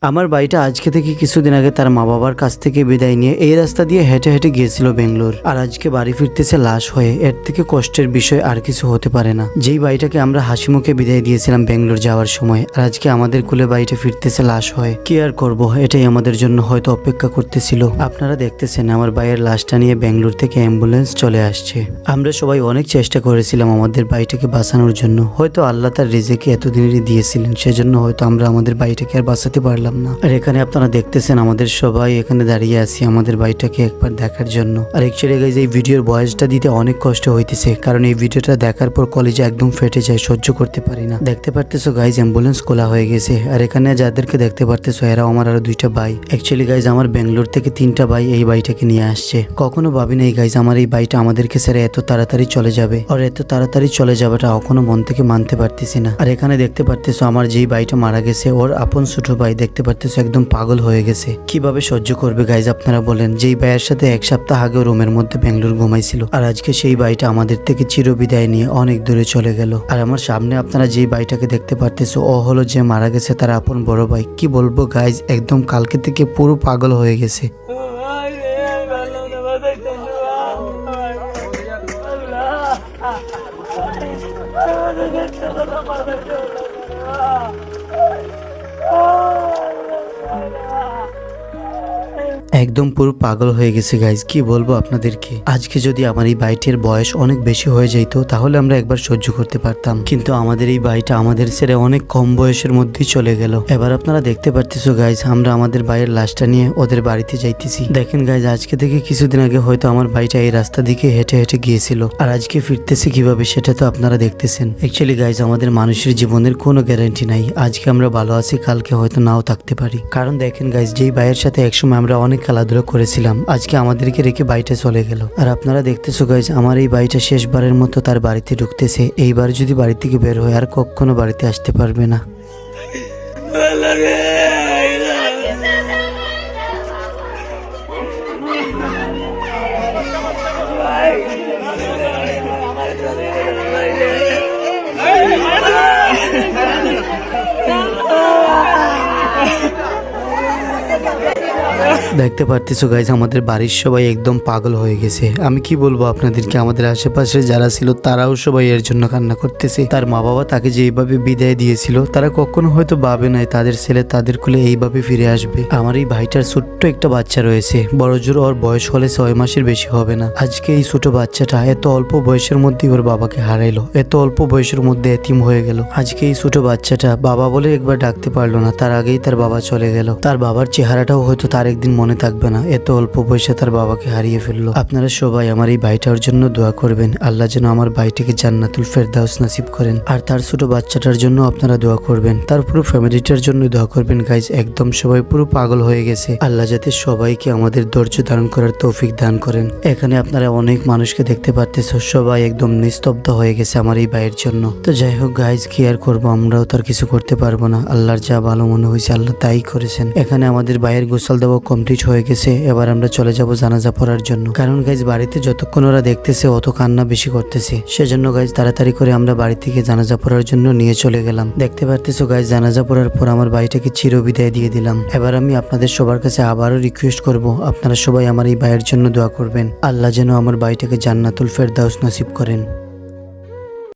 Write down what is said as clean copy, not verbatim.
আমার ভাইটা আজকে থেকে কিছুদিন আগে তার মা বাবার কাছ থেকে বিদায় নিয়ে এই রাস্তা দিয়ে হেঁটে হেঁটে গিয়েছিল বেঙ্গলোর, আর আজকে বাড়ি ফিরতেছে লাশ হয়ে। এর থেকে কষ্টের বিষয় আর কিছু হতে পারে না। যেই ভাইটাকে আমরা হাসি মুখে বিদায় দিয়েছিলাম বেঙ্গলোর যাওয়ার সময়, আর আজকে আমাদের কুলে বাড়িটা ফিরতেছে লাশ হয়ে। কি আর করবো, এটাই আমাদের জন্য হয়তো অপেক্ষা করতেছিল। আপনারা দেখতেছেন আমার ভাইয়ের লাশটা নিয়ে বেঙ্গলোর থেকে অ্যাম্বুলেন্স চলে আসছে। আমরা সবাই অনেক চেষ্টা করেছিলাম আমাদের ভাইটাকে বাঁচানোর জন্য। হয়তো আল্লাহ তার রিজেকে এতদিনেরই দিয়েছিলেন, সেজন্য হয়তো আমরা আমাদের ভাইটাকে আর বাঁচাতে পারলাম না। আর এখানে আপনারা দেখতেছেন আমাদের সবাই এখানে দাঁড়িয়ে আছি আমাদের ভাইটাকে একবার দেখার জন্য। আর অ্যাকচুয়ালি গাইজ এই ভিডিওর ভয়েসটা দিতে অনেক কষ্ট হইতেছে, কারণ এই ভিডিওটা দেখার পর কলেজে একদম ফেটে যায়, সহ্য করতে পারি না। দেখতে পারতেছো গাইজ অ্যাম্বুলেন্স খোলা হয়ে গেছে, আর এখানে যাদেরকে দেখতে পারতেছো এরাও আমার আরো দুইটা ভাই। অ্যাকচুয়ালি গাইজ আমার বেঙ্গলোর থেকে 3টা ভাই এই ভাইটাকে নিয়ে আসছে। কখনো ভাবি নাই গাইজ আমার এই ভাইটা আমাদেরকে ছেড়ে এত তাড়াতাড়ি চলে যাবে, আর এত তাড়াতাড়ি চলে যাবেটা কখনো মন থেকে মানতে পারতেছি না। আর এখানে দেখতে পারতেছো আমার যেই ভাইটা মারা গেছে ওর আপন ছোট ভাই দেখতে পারতেছো একদম পাগল হয়ে গেছে। কিভাবে সহ্য করবে গাইজ আপনারা বলেন? যেই ভাইয়ের সাথে এক সপ্তাহ আগে রুমের মধ্যে বেঙ্গলোর ঘুমাইছিল, আর আজকে সেই ভাইটা আমাদের থেকে চিরবিদায় নিয়ে অনেক দূরে চলে গেল। আর আমার সামনে আপনারা যেই ভাইটাকে দেখতে পারতেছো ও হলো যে মারা গেছে তার আপন বড় ভাই। কি বলবো গাইজ, একদম কালকে থেকে পুরো পাগল হয়ে গেছে। একদম পুরো পাগল হয়ে গেছে গাইজ। কি বলবো আপনাদেরকে, আজকে যদি আমার এই ভাইটির বয়স অনেক বেশি হয়ে যেত তাহলে আমরা একবার সহ্য করতে পারতাম, কিন্তু আমাদের এই ভাইটা আমাদের ছেড়ে অনেক কম বয়সের মধ্যেই চলে গেল। এবার আপনারা দেখতে পারতেছো গাইজ আমরা আমাদের ভাইয়ের লাশটা নিয়ে ওদের বাড়িতে যাইতেছি। দেখেন গাইজ আজকে থেকে কিছুদিন আগে হয়তো আমার ভাইটা এই রাস্তা দিকে হেঁটে হেঁটে গিয়েছিল, আর আজকে ফিরতেছে কিভাবে সেটা তো আপনারা দেখতেছেন। অ্যাকচুয়ালি গাইজ আমাদের মানুষের জীবনের কোনো গ্যারান্টি নাই, আজকে আমরা ভালো আছি কালকে হয়তো নাও থাকতে পারি। কারণ দেখেন গাইজ যেই ভাইয়ের সাথে একসময় আমরা অনেক খেলাধুলা করেছিলাম আজকে আমাদেরকে রেখে বাড়িটা চলে গেল। আর আপনারা দেখতেছো গাইজ আমার এই ভাইটা শেষবারের মতো তার বাড়িতে ঢুকতেছে। এইবার যদি বাড়ি থেকে বের হয় আর কখনো বাড়িতে আসতে পারবে না। দেখতে পারতেছো গাইজ আমাদের বাড়ির সবাই একদম পাগল হয়ে গেছে। আমি কি বলবো আপনাদেরকে, আমাদের আশেপাশে যারা ছিল তারাও সবাই এর জন্য কান্না করতেছে। তার মা বাবা তাকে যেইভাবে বিদায় দিয়েছিল তারা কখনো হয়তো ভাবে নাই তাদের ছেলে তাদের কোলে এইভাবে ফিরে আসবে। আমার এই ভাইটার ছোট্ট একটা বাচ্চা রয়েছে, বড় জোর ওর বয়স হলে 6 মাসের বেশি হবে না। আজকে এই ছোট বাচ্চাটা এত অল্প বয়সের মধ্যে ওর বাবাকে হারাইলো, এত অল্প বয়সের মধ্যে এতিম হয়ে গেল। আজকে এই ছোট বাচ্চাটা বাবা বলে একবার ডাকতে পারলো না, তার আগেই তার বাবা চলে গেল। তার বাবার চেহারাটাও হয়তো তার একদিন মনে থাকবে না, এত অল্প বয়সে তার বাবাকে হারিয়ে ফেললো। আপনারা সবাই আমার এই ভাইটার জন্য দোয়া করবেন, আল্লাহ যেন আমার ভাইটিকে জান্নাতুল ফেরদাউস নসিব করেন। আর তার ছোট বাচ্চাটার জন্য আপনারা দোয়া করবেন, তার পুরো ফ্যামিলিটার জন্য দোয়া করবেন গাইজ। একদম সবাই পুরো পাগল হয়ে গেছে, আল্লাহ যাতে সবাইকে আমাদের ধৈর্য ধারণ করার তৌফিক দান করেন। এখানে আপনারা অনেক মানুষকে দেখতে পারতেছো, সবাই একদম নিস্তব্ধ হয়ে গেছে আমার এই ভাইয়ের জন্য। তো যাই হোক গাইজ কি আর করবো, আমরাও তার কিছু করতে পারবো না। আল্লাহর যা ভালো মনে হয়েছে আল্লাহ তাই করেছেন। এখানে আমাদের ভাইয়ের গোসল দেওয়া কমপ্লিট হয়ে গেছে, এবার আমরা চলে যাব জানাজা পড়ার জন্য। কারণ গাইজ বাড়িতে যতক্ষণ ওরা দেখতেছে অত কান্না বেশি করতেছে, সেজন্য গাইজ তাড়াতাড়ি করে আমরা বাড়ি থেকে জানাজা পড়ার জন্য নিয়ে চলে গেলাম। দেখতে পারতেছো গাইজ জানাজা পড়ার পর আমার ভাইটাকে চিরবিদায় দিয়ে দিলাম। এবার আমি আপনাদের সবার কাছে আবারও রিকোয়েস্ট করব, আপনারা সবাই আমার এই ভাইয়ের জন্য দোয়া করবেন, আল্লাহ যেন আমার ভাইটাকে জান্নাতুল ফেরদাউস নসিব করেন।